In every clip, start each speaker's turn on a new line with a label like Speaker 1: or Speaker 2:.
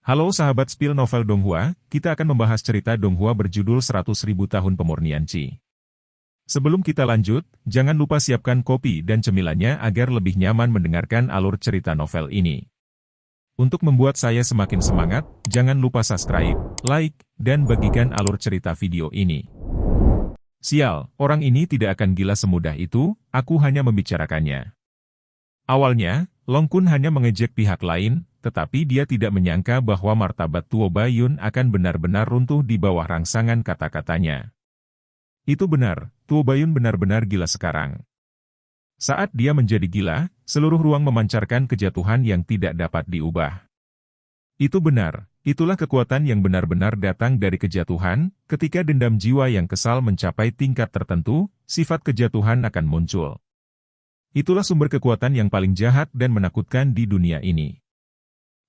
Speaker 1: Halo sahabat Spill Novel Donghua, kita akan membahas cerita Donghua berjudul 100.000 Tahun Pemurnian Qi. Sebelum kita lanjut, jangan lupa siapkan kopi dan cemilannya agar lebih nyaman mendengarkan alur cerita novel ini. Untuk membuat saya semakin semangat, jangan lupa subscribe, like, dan bagikan alur cerita video ini. Sial, orang ini tidak akan gila semudah itu, aku hanya membicarakannya. Awalnya, Long Kun hanya mengejek pihak lain, tetapi dia tidak menyangka bahwa martabat Tuo Baiyun akan benar-benar runtuh di bawah rangsangan kata-katanya. Itu benar, Tuo Baiyun benar-benar gila sekarang. Saat dia menjadi gila, seluruh ruang memancarkan kejatuhan yang tidak dapat diubah. Itu benar, itulah kekuatan yang benar-benar datang dari kejatuhan, ketika dendam jiwa yang kesal mencapai tingkat tertentu, sifat kejatuhan akan muncul. Itulah sumber kekuatan yang paling jahat dan menakutkan di dunia ini.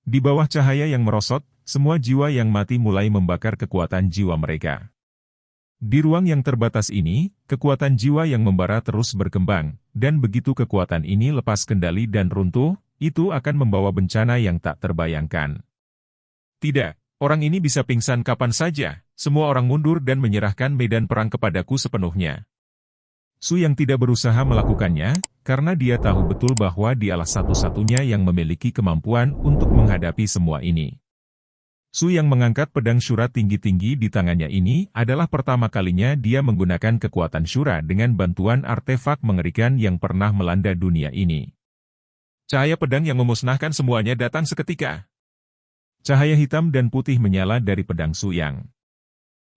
Speaker 1: Di bawah cahaya yang merosot, semua jiwa yang mati mulai membakar kekuatan jiwa mereka. Di ruang yang terbatas ini, kekuatan jiwa yang membara terus berkembang, dan begitu kekuatan ini lepas kendali dan runtuh, itu akan membawa bencana yang tak terbayangkan. Tidak, orang ini bisa pingsan kapan saja, semua orang mundur dan menyerahkan medan perang kepadaku sepenuhnya. Su yang tidak berusaha melakukannya, karena dia tahu betul bahwa dialah satu-satunya yang memiliki kemampuan untuk menghadapi semua ini. Su yang mengangkat pedang Shura tinggi-tinggi di tangannya ini adalah pertama kalinya dia menggunakan kekuatan Shura dengan bantuan artefak mengerikan yang pernah melanda dunia ini. Cahaya pedang yang memusnahkan semuanya datang seketika. Cahaya hitam dan putih menyala dari pedang Su Yang.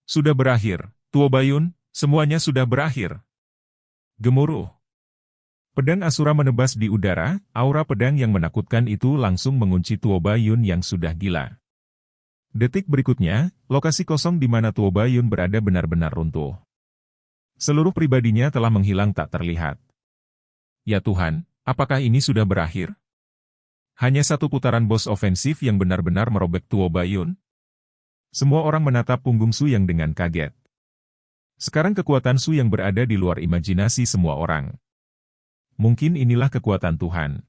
Speaker 1: Sudah berakhir, Tuo Baiyun, semuanya sudah berakhir. Gemuruh. Pedang Asura menebas di udara, aura pedang yang menakutkan itu langsung mengunci Tuo Baiyun yang sudah gila. Detik berikutnya, lokasi kosong di mana Tuo Baiyun berada benar-benar runtuh. Seluruh pribadinya telah menghilang tak terlihat. Ya Tuhan, apakah ini sudah berakhir? Hanya satu putaran boss ofensif yang benar-benar merobek Tuo Baiyun? Semua orang menatap punggung Su Yang dengan kaget. Sekarang kekuatan Su Yang berada di luar imajinasi semua orang. Mungkin inilah kekuatan Tuhan.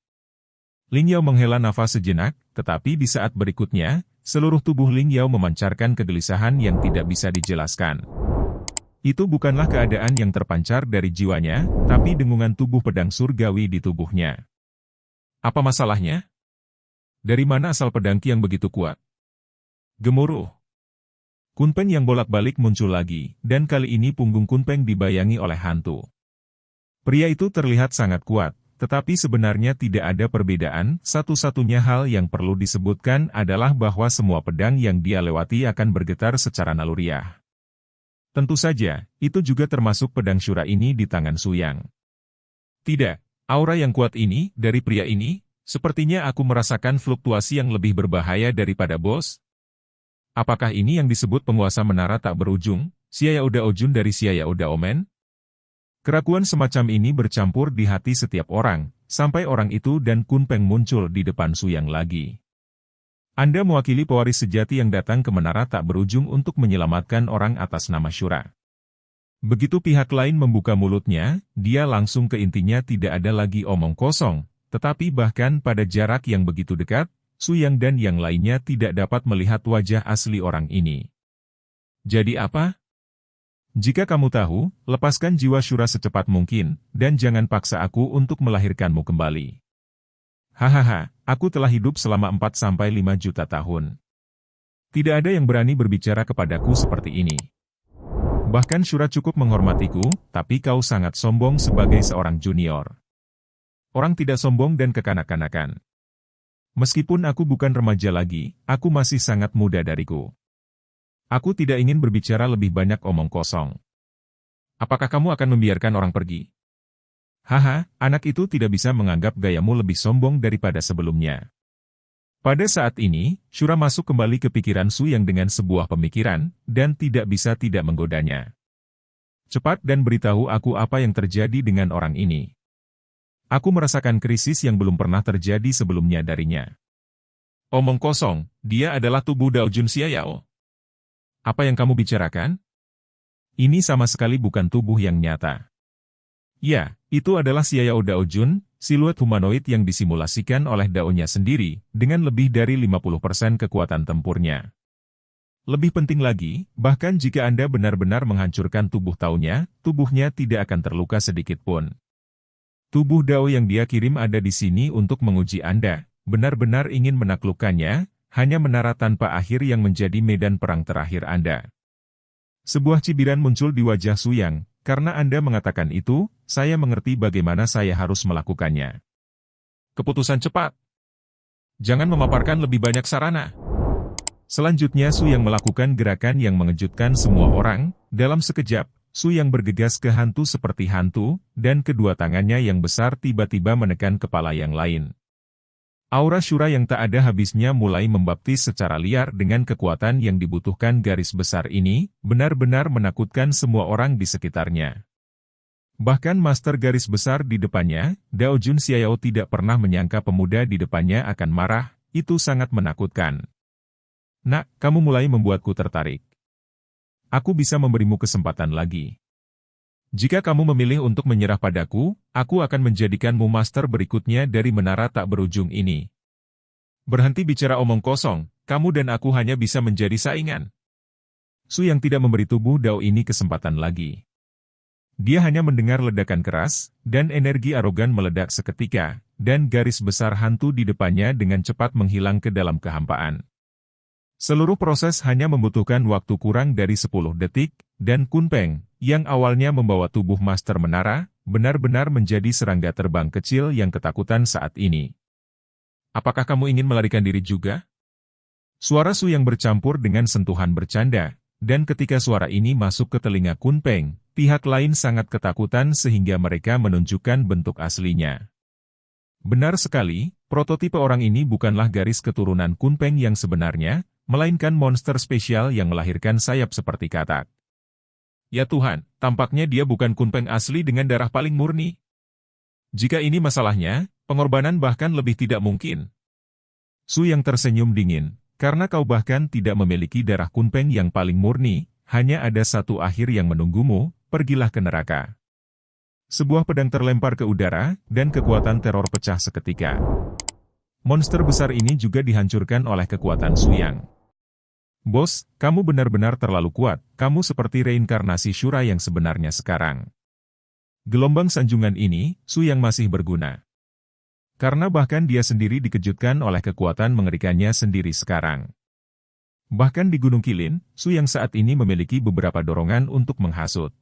Speaker 1: Ling Yao menghela nafas sejenak, tetapi di saat berikutnya, seluruh tubuh Ling Yao memancarkan kegelisahan yang tidak bisa dijelaskan. Itu bukanlah keadaan yang terpancar dari jiwanya, tapi dengungan tubuh pedang surgawi di tubuhnya. Apa masalahnya? Dari mana asal pedang Qi yang begitu kuat? Gemuruh. Kunpeng yang bolak-balik muncul lagi, dan kali ini punggung Kunpeng dibayangi oleh hantu. Pria itu terlihat sangat kuat, tetapi sebenarnya tidak ada perbedaan, satu-satunya hal yang perlu disebutkan adalah bahwa semua pedang yang dia lewati akan bergetar secara naluriah. Tentu saja, itu juga termasuk pedang Shura ini di tangan Su Yang. Tidak, aura yang kuat ini, dari pria ini, sepertinya aku merasakan fluktuasi yang lebih berbahaya daripada bos. Apakah ini yang disebut penguasa menara tak berujung, Xiao Dao Jun dari Xiao Dao Men? Keraguan semacam ini bercampur di hati setiap orang, sampai orang itu dan Kunpeng muncul di depan Su Yang lagi. Anda mewakili pewaris sejati yang datang ke menara tak berujung untuk menyelamatkan orang atas nama Shura. Begitu pihak lain membuka mulutnya, dia langsung ke intinya tidak ada lagi omong kosong, tetapi bahkan pada jarak yang begitu dekat, Su Yang dan yang lainnya tidak dapat melihat wajah asli orang ini. Jadi apa? Jika kamu tahu, lepaskan jiwa Shura secepat mungkin, dan jangan paksa aku untuk melahirkanmu kembali. Hahaha, aku telah hidup selama 4-5 juta tahun. Tidak ada yang berani berbicara kepadaku seperti ini. Bahkan Shura cukup menghormatiku, tapi kau sangat sombong sebagai seorang junior. Orang tidak sombong dan kekanak-kanakan. Meskipun aku bukan remaja lagi, aku masih sangat muda dariku. Aku tidak ingin berbicara lebih banyak omong kosong. Apakah kamu akan membiarkan orang pergi? Haha, anak itu tidak bisa menganggap gayamu lebih sombong daripada sebelumnya. Pada saat ini, Shura masuk kembali ke pikiran Su Yang dengan sebuah pemikiran, dan tidak bisa tidak menggodanya. Cepat dan beritahu aku apa yang terjadi dengan orang ini. Aku merasakan krisis yang belum pernah terjadi sebelumnya darinya. Omong kosong, dia adalah tubuh Dao Jun Xiao. Apa yang kamu bicarakan? Ini sama sekali bukan tubuh yang nyata. Ya, itu adalah Xiao Dao Jun, siluet humanoid yang disimulasikan oleh daunnya sendiri, dengan lebih dari 50% kekuatan tempurnya. Lebih penting lagi, bahkan jika Anda benar-benar menghancurkan tubuh taunya, tubuhnya tidak akan terluka sedikit pun. Tubuh Dao yang dia kirim ada di sini untuk menguji Anda, benar-benar ingin menaklukkannya, hanya menara tanpa akhir yang menjadi medan perang terakhir Anda. Sebuah cibiran muncul di wajah Su Yang, karena Anda mengatakan itu, saya mengerti bagaimana saya harus melakukannya. Keputusan cepat. Jangan memaparkan lebih banyak sarana. Selanjutnya Su Yang melakukan gerakan yang mengejutkan semua orang, dalam sekejap, Su Yang bergegas ke hantu seperti hantu, dan kedua tangannya yang besar tiba-tiba menekan kepala yang lain. Aura Syura yang tak ada habisnya mulai membaptis secara liar dengan kekuatan yang dibutuhkan garis besar ini, benar-benar menakutkan semua orang di sekitarnya. Bahkan master garis besar di depannya, Dao Jun Xiao tidak pernah menyangka pemuda di depannya akan marah, itu sangat menakutkan. Nak, kamu mulai membuatku tertarik. Aku bisa memberimu kesempatan lagi. Jika kamu memilih untuk menyerah padaku, aku akan menjadikanmu master berikutnya dari menara tak berujung ini. Berhenti bicara omong kosong, kamu dan aku hanya bisa menjadi saingan. Su Yang tidak memberi tubuh Dao ini kesempatan lagi. Dia hanya mendengar ledakan keras, dan energi arogan meledak seketika, dan garis besar hantu di depannya dengan cepat menghilang ke dalam kehampaan. Seluruh proses hanya membutuhkan waktu kurang dari 10 detik, dan Kun Peng, yang awalnya membawa tubuh master menara, benar-benar menjadi serangga terbang kecil yang ketakutan saat ini. Apakah kamu ingin melarikan diri juga? Suara Su Yang bercampur dengan sentuhan bercanda, dan ketika suara ini masuk ke telinga Kun Peng, pihak lain sangat ketakutan sehingga mereka menunjukkan bentuk aslinya. Benar sekali, prototipe orang ini bukanlah garis keturunan Kun Peng yang sebenarnya, melainkan monster spesial yang melahirkan sayap seperti katak. Ya Tuhan, tampaknya dia bukan Kun Peng asli dengan darah paling murni. Jika ini masalahnya, pengorbanan bahkan lebih tidak mungkin. Su Yang tersenyum dingin, karena kau bahkan tidak memiliki darah Kun Peng yang paling murni, hanya ada satu akhir yang menunggumu, pergilah ke neraka. Sebuah pedang terlempar ke udara, dan kekuatan teror pecah seketika. Monster besar ini juga dihancurkan oleh kekuatan Su Yang. Bos, kamu benar-benar terlalu kuat, kamu seperti reinkarnasi Syura yang sebenarnya sekarang. Gelombang sanjungan ini, Su Yang masih berguna. Karena bahkan dia sendiri dikejutkan oleh kekuatan mengerikannya sendiri sekarang. Bahkan di Gunung Qilin, Su Yang saat ini memiliki beberapa dorongan untuk menghasut.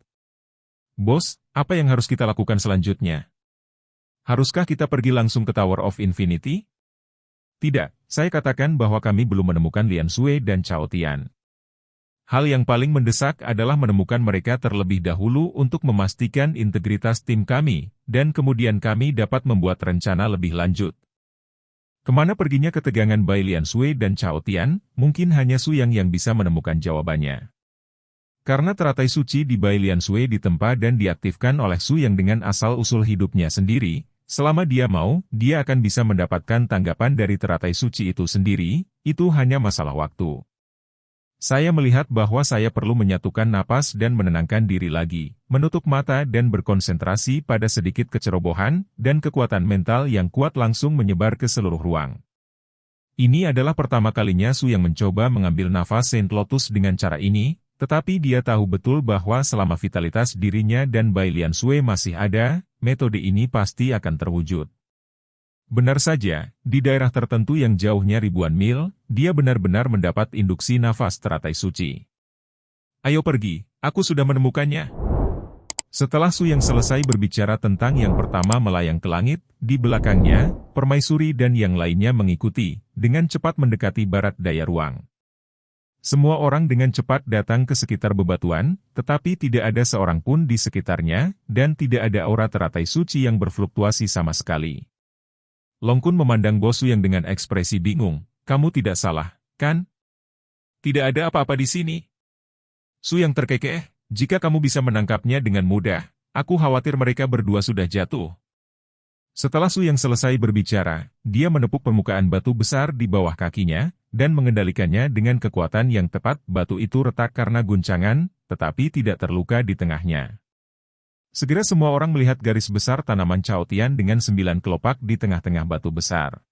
Speaker 1: Bos, apa yang harus kita lakukan selanjutnya? Haruskah kita pergi langsung ke Tower of Infinity? Tidak, saya katakan bahwa kami belum menemukan Lian Xue dan Cao Tian. Hal yang paling mendesak adalah menemukan mereka terlebih dahulu untuk memastikan integritas tim kami, dan kemudian kami dapat membuat rencana lebih lanjut. Kemana perginya ketegangan Bai Lian Xue dan Cao Tian, mungkin hanya Su Yang yang bisa menemukan jawabannya. Karena teratai suci di Bai Lian Xue ditempa dan diaktifkan oleh Su Yang dengan asal-usul hidupnya sendiri, selama dia mau, dia akan bisa mendapatkan tanggapan dari teratai suci itu sendiri, itu hanya masalah waktu. Saya melihat bahwa saya perlu menyatukan napas dan menenangkan diri lagi, menutup mata dan berkonsentrasi pada sedikit kecerobohan, dan kekuatan mental yang kuat langsung menyebar ke seluruh ruang. Ini adalah pertama kalinya Su Yang mencoba mengambil nafas Saint Lotus dengan cara ini, tetapi dia tahu betul bahwa selama vitalitas dirinya dan Bai Lian Xue masih ada, metode ini pasti akan terwujud. Benar saja, di daerah tertentu yang jauhnya ribuan mil, dia benar-benar mendapat induksi nafas teratai suci. Ayo pergi, aku sudah menemukannya. Setelah Su Yang selesai berbicara tentang yang pertama melayang ke langit, di belakangnya, permaisuri dan yang lainnya mengikuti, dengan cepat mendekati barat daya ruang. Semua orang dengan cepat datang ke sekitar bebatuan, tetapi tidak ada seorang pun di sekitarnya, dan tidak ada aura teratai suci yang berfluktuasi sama sekali. Long Kun memandang Bos Su Yang dengan ekspresi bingung, kamu tidak salah, kan? Tidak ada apa-apa di sini. Su Yang terkekeh, jika kamu bisa menangkapnya dengan mudah, aku khawatir mereka berdua sudah jatuh. Setelah Su Yang selesai berbicara, dia menepuk permukaan batu besar di bawah kakinya, dan mengendalikannya dengan kekuatan yang tepat. Batu itu retak karena guncangan, tetapi tidak terluka di tengahnya. Segera semua orang melihat garis besar tanaman Chaotian dengan 9 kelopak di tengah-tengah batu besar.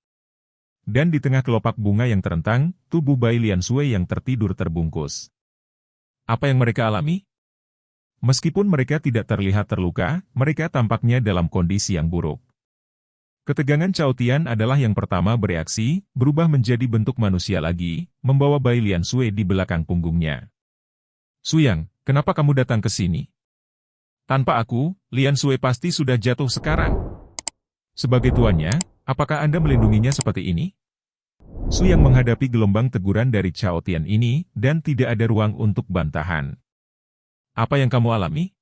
Speaker 1: Dan di tengah kelopak bunga yang terentang, tubuh bayi Lian Sui yang tertidur terbungkus. Apa yang mereka alami? Meskipun mereka tidak terlihat terluka, mereka tampaknya dalam kondisi yang buruk. Ketegangan Chaotian adalah yang pertama bereaksi, berubah menjadi bentuk manusia lagi, membawa bayi Lian Sui di belakang punggungnya. Suyang, kenapa kamu datang ke sini? Tanpa aku, Lian Sui pasti sudah jatuh sekarang. Sebagai tuannya, apakah Anda melindunginya seperti ini? Suyang menghadapi gelombang teguran dari Chaotian ini, dan tidak ada ruang untuk bantahan. Apa yang kamu alami?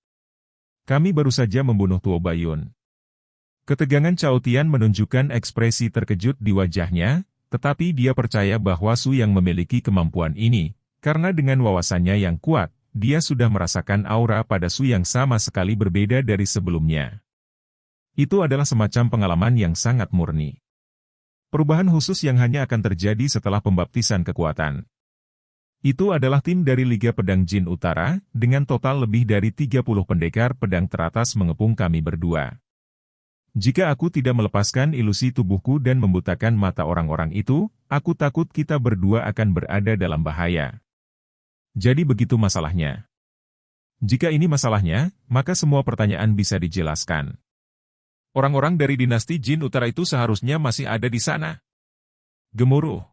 Speaker 1: Kami baru saja membunuh Tuo Baiyun. Ketegangan Chaotian menunjukkan ekspresi terkejut di wajahnya, tetapi dia percaya bahwa Suyang memiliki kemampuan ini, karena dengan wawasannya yang kuat, dia sudah merasakan aura pada Suyang sama sekali berbeda dari sebelumnya. Itu adalah semacam pengalaman yang sangat murni. Perubahan khusus yang hanya akan terjadi setelah pembaptisan kekuatan. Itu adalah tim dari Liga Pedang Jin Utara, dengan total lebih dari 30 pendekar pedang teratas mengepung kami berdua. Jika aku tidak melepaskan ilusi tubuhku dan membutakan mata orang-orang itu, aku takut kita berdua akan berada dalam bahaya. Jadi begitu masalahnya. Jika ini masalahnya, maka semua pertanyaan bisa dijelaskan. Orang-orang dari dinasti Jin Utara itu seharusnya masih ada di sana. Gemuruh.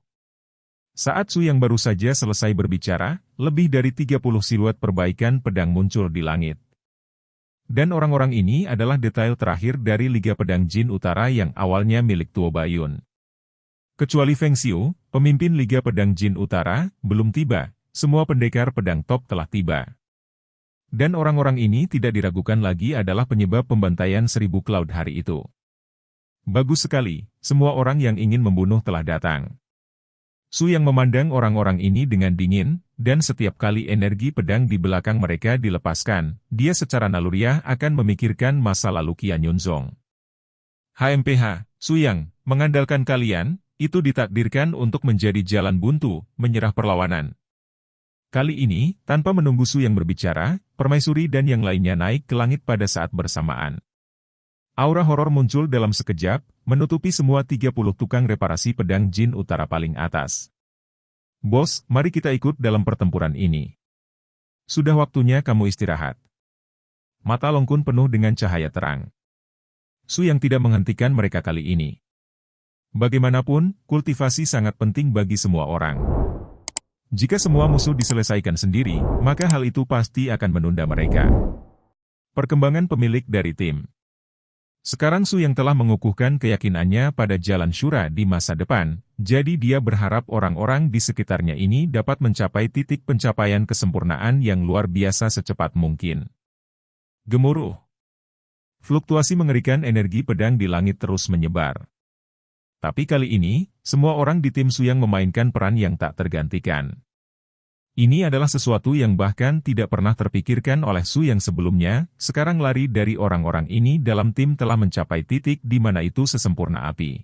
Speaker 1: Saat Suyang baru saja selesai berbicara, lebih dari 30 siluet perbaikan pedang muncul di langit. Dan orang-orang ini adalah detail terakhir dari Liga Pedang Jin Utara yang awalnya milik Tuo Baiyun. Kecuali Feng Xiu, pemimpin Liga Pedang Jin Utara, belum tiba. Semua pendekar pedang top telah tiba. Dan orang-orang ini tidak diragukan lagi adalah penyebab pembantaian 1000 Cloud hari itu. Bagus sekali, semua orang yang ingin membunuh telah datang. Suyang memandang orang-orang ini dengan dingin, dan setiap kali energi pedang di belakang mereka dilepaskan, dia secara naluriah akan memikirkan masa lalu Qian Yunzong. HMPH, Suyang, mengandalkan kalian, itu ditakdirkan untuk menjadi jalan buntu, menyerah perlawanan. Kali ini, tanpa menunggu Suyang berbicara, permaisuri dan yang lainnya naik ke langit pada saat bersamaan. Aura horor muncul dalam sekejap, menutupi semua 30 tukang reparasi pedang Jin Utara paling atas. Bos, mari kita ikut dalam pertempuran ini. Sudah waktunya kamu istirahat. Mata Long Kun penuh dengan cahaya terang. Suyang tidak menghentikan mereka kali ini. Bagaimanapun, kultivasi sangat penting bagi semua orang. Jika semua musuh diselesaikan sendiri, maka hal itu pasti akan menunda mereka. Perkembangan pemilik dari tim. Sekarang Suyang telah mengukuhkan keyakinannya pada jalan Syura di masa depan, jadi dia berharap orang-orang di sekitarnya ini dapat mencapai titik pencapaian kesempurnaan yang luar biasa secepat mungkin. Gemuruh. Fluktuasi mengerikan energi pedang di langit terus menyebar. Tapi kali ini, semua orang di tim Suyang memainkan peran yang tak tergantikan. Ini adalah sesuatu yang bahkan tidak pernah terpikirkan oleh Suyang sebelumnya, sekarang lari dari orang-orang ini dalam tim telah mencapai titik di mana itu sesempurna api.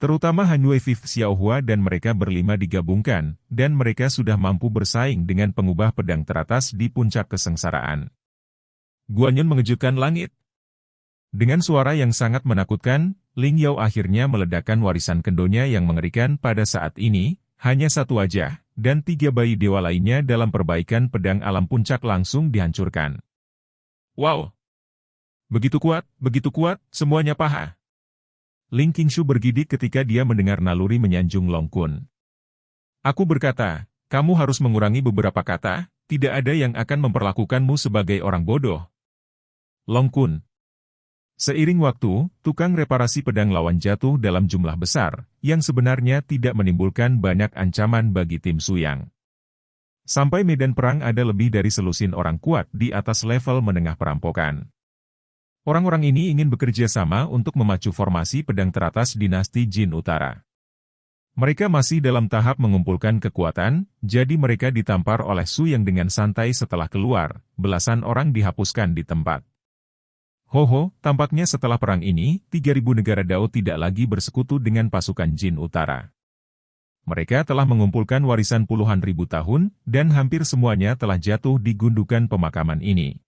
Speaker 1: Terutama Han Yue, Xiaohua dan mereka berlima digabungkan, dan mereka sudah mampu bersaing dengan pengubah pedang teratas di puncak kesengsaraan. Guan Yun mengejutkan langit. Dengan suara yang sangat menakutkan, Ling Yao akhirnya meledakkan warisan kendonya yang mengerikan pada saat ini, hanya satu wajah, dan 3 bayi dewa lainnya dalam perbaikan pedang alam puncak langsung dihancurkan. Wow! Begitu kuat, semuanya paha. Ling Qingshu bergidik ketika dia mendengar naluri menyanjung Long Kun. Aku berkata, kamu harus mengurangi beberapa kata, tidak ada yang akan memperlakukanmu sebagai orang bodoh. Long Kun. Seiring waktu, tukang reparasi pedang lawan jatuh dalam jumlah besar, yang sebenarnya tidak menimbulkan banyak ancaman bagi tim Suyang. Sampai medan perang ada lebih dari selusin orang kuat di atas level menengah perampokan. Orang-orang ini ingin bekerja sama untuk memacu formasi pedang teratas dinasti Jin Utara. Mereka masih dalam tahap mengumpulkan kekuatan, jadi mereka ditampar oleh Suyang dengan santai setelah keluar, belasan orang dihapuskan di tempat. Ho, tampaknya setelah perang ini, 3.000 negara Dao tidak lagi bersekutu dengan pasukan Jin Utara. Mereka telah mengumpulkan warisan puluhan ribu tahun, dan hampir semuanya telah jatuh di gundukan pemakaman ini.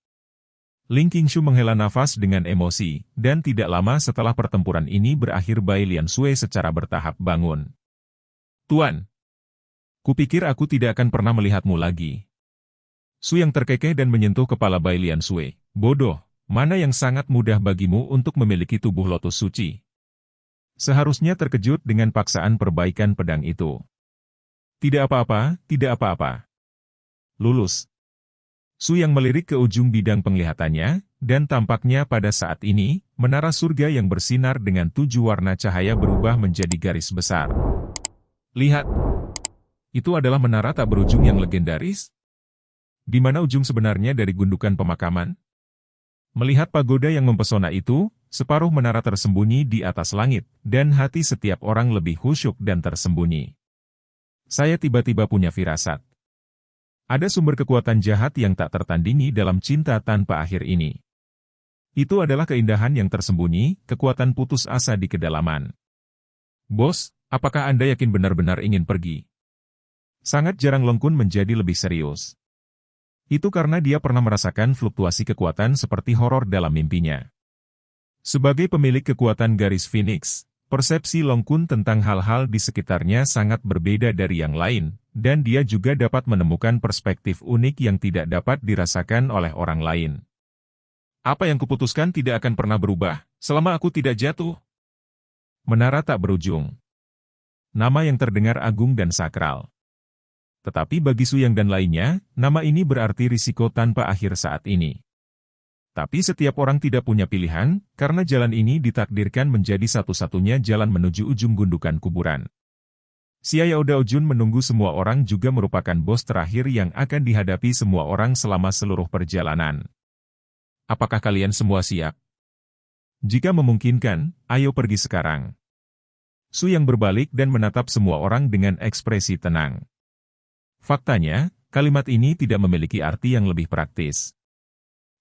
Speaker 1: Ling Qingshu menghela nafas dengan emosi, dan tidak lama setelah pertempuran ini berakhir Bai Lian Sui secara bertahap bangun. Tuan, kupikir aku tidak akan pernah melihatmu lagi. Su yang terkekeh dan menyentuh kepala Bai Lian Sui. Bodoh, mana yang sangat mudah bagimu untuk memiliki tubuh lotus suci? Seharusnya terkejut dengan paksaan perbaikan pedang itu. Tidak apa-apa, tidak apa-apa. Lulus. Su yang melirik ke ujung bidang penglihatannya, dan tampaknya pada saat ini, menara surga yang bersinar dengan 7 warna cahaya berubah menjadi garis besar. Lihat. Itu adalah menara tak berujung yang legendaris? Di mana ujung sebenarnya dari gundukan pemakaman? Melihat pagoda yang mempesona itu, separuh menara tersembunyi di atas langit, dan hati setiap orang lebih khusyuk dan tersembunyi. Saya tiba-tiba punya firasat. Ada sumber kekuatan jahat yang tak tertandingi dalam cinta tanpa akhir ini. Itu adalah keindahan yang tersembunyi, kekuatan putus asa di kedalaman. Bos, apakah Anda yakin benar-benar ingin pergi? Sangat jarang Long Kun menjadi lebih serius. Itu karena dia pernah merasakan fluktuasi kekuatan seperti horor dalam mimpinya. Sebagai pemilik kekuatan garis Phoenix, persepsi Long Kun tentang hal-hal di sekitarnya sangat berbeda dari yang lain, dan dia juga dapat menemukan perspektif unik yang tidak dapat dirasakan oleh orang lain. Apa yang kuputuskan tidak akan pernah berubah, selama aku tidak jatuh. Menara tak berujung. Nama yang terdengar agung dan sakral. Tetapi bagi Su Yang dan lainnya, nama ini berarti risiko tanpa akhir saat ini. Tapi setiap orang tidak punya pilihan, karena jalan ini ditakdirkan menjadi satu-satunya jalan menuju ujung gundukan kuburan. Xiao Daojun menunggu semua orang juga merupakan bos terakhir yang akan dihadapi semua orang selama seluruh perjalanan. Apakah kalian semua siap? Jika memungkinkan, ayo pergi sekarang. Su Yang berbalik dan menatap semua orang dengan ekspresi tenang. Faktanya, kalimat ini tidak memiliki arti yang lebih praktis.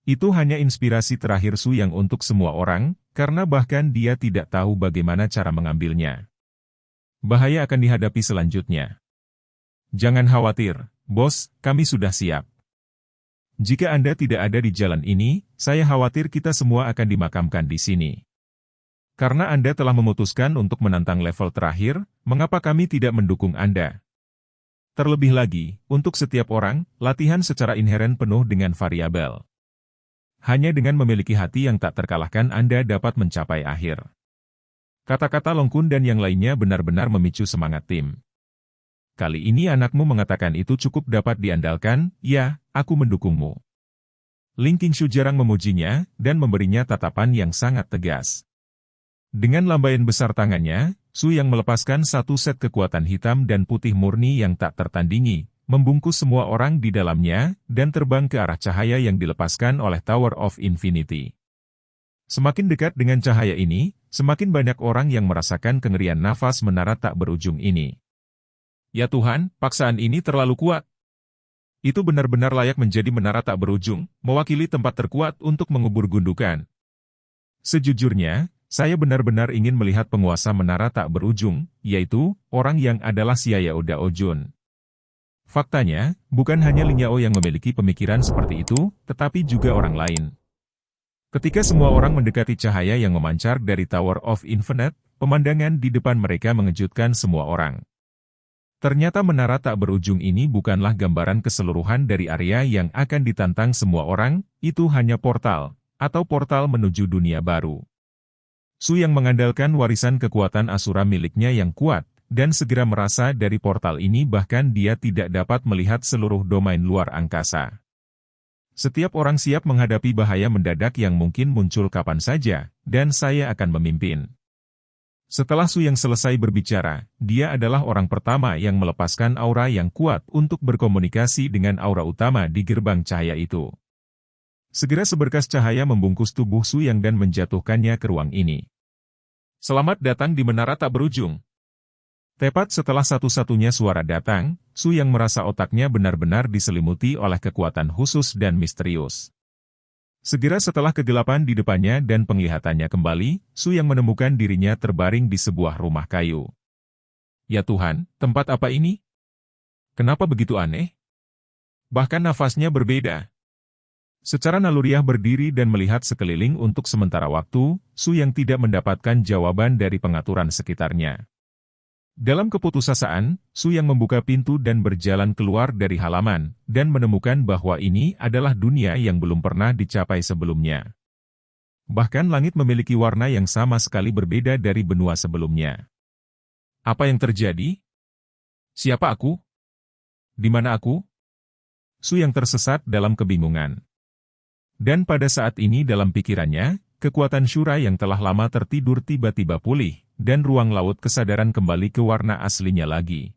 Speaker 1: Itu hanya inspirasi terakhir Su Yang untuk semua orang, karena bahkan dia tidak tahu bagaimana cara mengambilnya. Bahaya akan dihadapi selanjutnya. Jangan khawatir, bos, kami sudah siap. Jika Anda tidak ada di jalan ini, saya khawatir kita semua akan dimakamkan di sini. Karena Anda telah memutuskan untuk menantang level terakhir, mengapa kami tidak mendukung Anda? Terlebih lagi, untuk setiap orang, latihan secara inheren penuh dengan variabel. Hanya dengan memiliki hati yang tak terkalahkan Anda dapat mencapai akhir. Kata-kata Long Kun dan yang lainnya benar-benar memicu semangat tim. Kali ini anakmu mengatakan itu cukup dapat diandalkan, ya, aku mendukungmu. Ling Qingshu jarang memujinya, dan memberinya tatapan yang sangat tegas. Dengan lambaian besar tangannya, Su Yang melepaskan satu set kekuatan hitam dan putih murni yang tak tertandingi, membungkus semua orang di dalamnya, dan terbang ke arah cahaya yang dilepaskan oleh Tower of Infinity. Semakin dekat dengan cahaya ini, semakin banyak orang yang merasakan kengerian nafas menara tak berujung ini. Ya Tuhan, paksaan ini terlalu kuat. Itu benar-benar layak menjadi menara tak berujung, mewakili tempat terkuat untuk mengubur gundukan. Sejujurnya, saya benar-benar ingin melihat penguasa menara tak berujung, yaitu, orang yang adalah Xiao Daojun. Faktanya, bukan hanya Ling Yao yang memiliki pemikiran seperti itu, tetapi juga orang lain. Ketika semua orang mendekati cahaya yang memancar dari Tower of Infinite, pemandangan di depan mereka mengejutkan semua orang. Ternyata menara tak berujung ini bukanlah gambaran keseluruhan dari area yang akan ditantang semua orang, itu hanya portal, atau portal menuju dunia baru. Su Yang mengandalkan warisan kekuatan Asura miliknya yang kuat, dan segera merasa dari portal ini bahkan dia tidak dapat melihat seluruh domain luar angkasa. Setiap orang siap menghadapi bahaya mendadak yang mungkin muncul kapan saja, dan saya akan memimpin. Setelah Su Yang selesai berbicara, dia adalah orang pertama yang melepaskan aura yang kuat untuk berkomunikasi dengan aura utama di gerbang cahaya itu. Segera seberkas cahaya membungkus tubuh Su Yang dan menjatuhkannya ke ruang ini. Selamat datang di menara tak berujung. Tepat setelah satu-satunya suara datang, Su Yang merasa otaknya benar-benar diselimuti oleh kekuatan khusus dan misterius. Segera setelah kegelapan di depannya dan penglihatannya kembali, Su Yang menemukan dirinya terbaring di sebuah rumah kayu. Ya Tuhan, tempat apa ini? Kenapa begitu aneh? Bahkan nafasnya berbeda. Secara naluriah berdiri dan melihat sekeliling untuk sementara waktu, Su yang tidak mendapatkan jawaban dari pengaturan sekitarnya. Dalam keputusasaan, Su yang membuka pintu dan berjalan keluar dari halaman, dan menemukan bahwa ini adalah dunia yang belum pernah dicapai sebelumnya. Bahkan langit memiliki warna yang sama sekali berbeda dari benua sebelumnya. Apa yang terjadi? Siapa aku? Di mana aku? Su yang tersesat dalam kebingungan. Dan pada saat ini dalam pikirannya, kekuatan Shura yang telah lama tertidur tiba-tiba pulih, dan ruang laut kesadaran kembali ke warna aslinya lagi.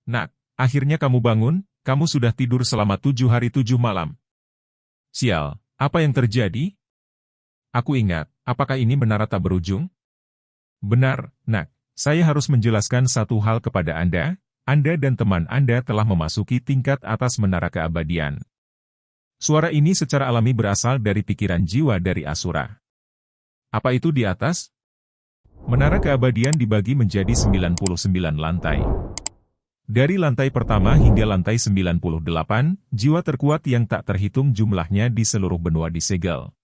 Speaker 1: Nak, akhirnya kamu bangun, kamu sudah tidur selama 7 hari 7 malam. Sial, apa yang terjadi? Aku ingat, apakah ini menara tak berujung? Benar, Nak, saya harus menjelaskan satu hal kepada Anda dan teman Anda telah memasuki tingkat atas menara keabadian. Suara ini secara alami berasal dari pikiran jiwa dari Asura. Apa itu di atas? Menara keabadian dibagi menjadi 99 lantai. Dari lantai pertama hingga lantai 98, jiwa terkuat yang tak terhitung jumlahnya di seluruh benua disegel.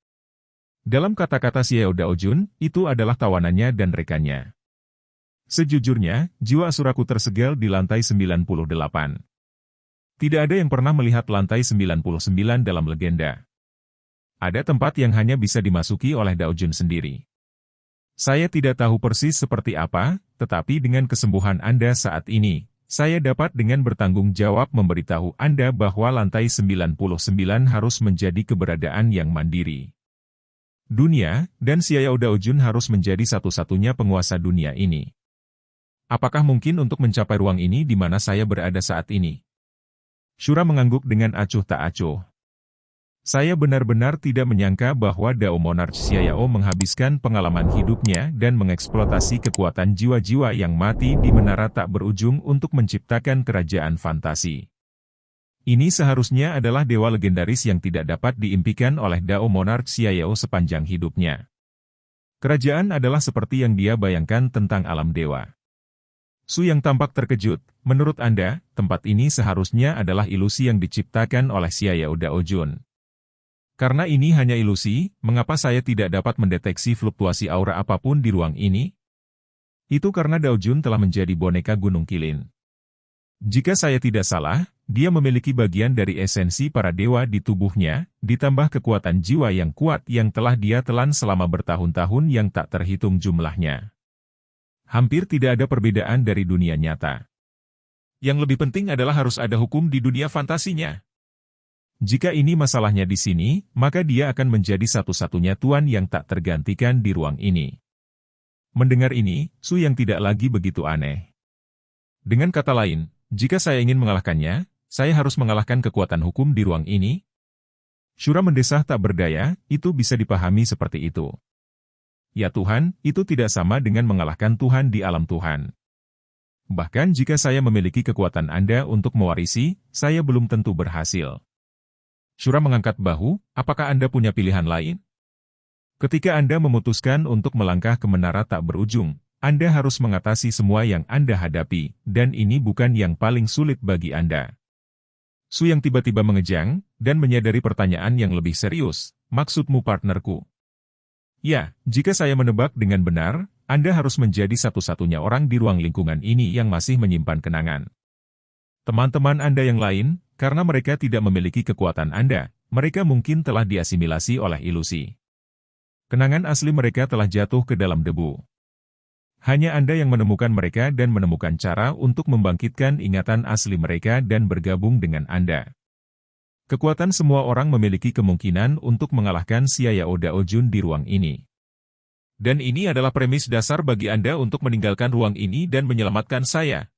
Speaker 1: Dalam kata-kata Xiao Daojun, itu adalah tawanannya dan rekannya. Sejujurnya, jiwa Asuraku tersegel di lantai 98. Tidak ada yang pernah melihat lantai 99 dalam legenda. Ada tempat yang hanya bisa dimasuki oleh Daojun sendiri. Saya tidak tahu persis seperti apa, tetapi dengan kesembuhan Anda saat ini, saya dapat dengan bertanggung jawab memberitahu Anda bahwa lantai 99 harus menjadi keberadaan yang mandiri. Dunia, dan Xiao Daojun harus menjadi satu-satunya penguasa dunia ini. Apakah mungkin untuk mencapai ruang ini di mana saya berada saat ini? Shura mengangguk dengan acuh tak acuh. Saya benar-benar tidak menyangka bahwa Dao Monarch Xiao menghabiskan pengalaman hidupnya dan mengeksploitasi kekuatan jiwa-jiwa yang mati di menara tak berujung untuk menciptakan kerajaan fantasi. Ini seharusnya adalah dewa legendaris yang tidak dapat diimpikan oleh Dao Monarch Xiao sepanjang hidupnya. Kerajaan adalah seperti yang dia bayangkan tentang alam dewa. Su yang tampak terkejut, menurut Anda, tempat ini seharusnya adalah ilusi yang diciptakan oleh Xiao Daojun. Karena ini hanya ilusi, mengapa saya tidak dapat mendeteksi fluktuasi aura apapun di ruang ini? Itu karena Daojun telah menjadi boneka Gunung Kilin. Jika saya tidak salah, dia memiliki bagian dari esensi para dewa di tubuhnya, ditambah kekuatan jiwa yang kuat yang telah dia telan selama bertahun-tahun yang tak terhitung jumlahnya. Hampir tidak ada perbedaan dari dunia nyata. Yang lebih penting adalah harus ada hukum di dunia fantasinya. Jika ini masalahnya di sini, maka dia akan menjadi satu-satunya tuan yang tak tergantikan di ruang ini. Mendengar ini, Su yang tidak lagi begitu aneh. Dengan kata lain, jika saya ingin mengalahkannya, saya harus mengalahkan kekuatan hukum di ruang ini? Shura mendesah tak berdaya, itu bisa dipahami seperti itu. Ya Tuhan, itu tidak sama dengan mengalahkan Tuhan di alam Tuhan. Bahkan jika saya memiliki kekuatan Anda untuk mewarisi, saya belum tentu berhasil. Shura mengangkat bahu, apakah Anda punya pilihan lain? Ketika Anda memutuskan untuk melangkah ke menara tak berujung, Anda harus mengatasi semua yang Anda hadapi, dan ini bukan yang paling sulit bagi Anda. Su yang tiba-tiba mengejang, dan menyadari pertanyaan yang lebih serius, maksudmu partnerku? Ya, jika saya menebak dengan benar, Anda harus menjadi satu-satunya orang di ruang lingkungan ini yang masih menyimpan kenangan. Teman-teman Anda yang lain, karena mereka tidak memiliki kekuatan Anda, mereka mungkin telah diasimilasi oleh ilusi. Kenangan asli mereka telah jatuh ke dalam debu. Hanya Anda yang menemukan mereka dan menemukan cara untuk membangkitkan ingatan asli mereka dan bergabung dengan Anda. Kekuatan semua orang memiliki kemungkinan untuk mengalahkan Xiao Daojun di ruang ini. Dan ini adalah premis dasar bagi Anda untuk meninggalkan ruang ini dan menyelamatkan saya.